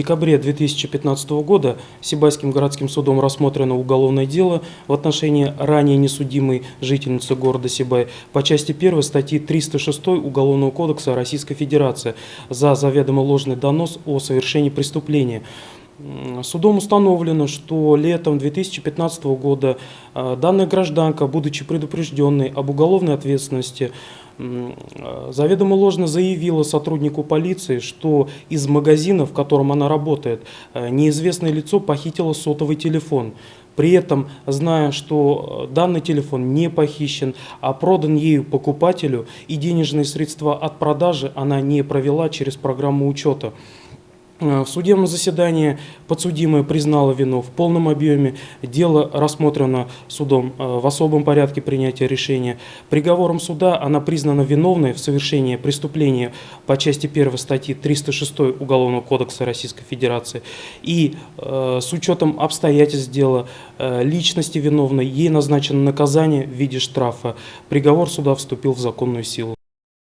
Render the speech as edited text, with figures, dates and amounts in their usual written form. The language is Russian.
декабре 2015 года Сибайским городским судом рассмотрено уголовное дело в отношении ранее несудимой жительницы города Сибай по части 1 статьи 306 Уголовного кодекса Российской Федерации за заведомо ложный донос о совершении преступления. Судом установлено, что летом 2015 года данная гражданка, будучи предупрежденной об уголовной ответственности, заведомо ложно заявила сотруднику полиции, что из магазина, в котором она работает, неизвестное лицо похитило сотовый телефон. При этом, зная, что данный телефон не похищен, а продан ею покупателю, и денежные средства от продажи она не провела через программу учета. В судебном заседании подсудимая признала вину в полном объеме. Дело рассмотрено судом в особом порядке принятия решения. Приговором суда она признана виновной в совершении преступления по части 1 статьи 306 Уголовного кодекса Российской Федерации. И с учетом обстоятельств дела, личности виновной, ей назначено наказание в виде штрафа. Приговор суда вступил в законную силу.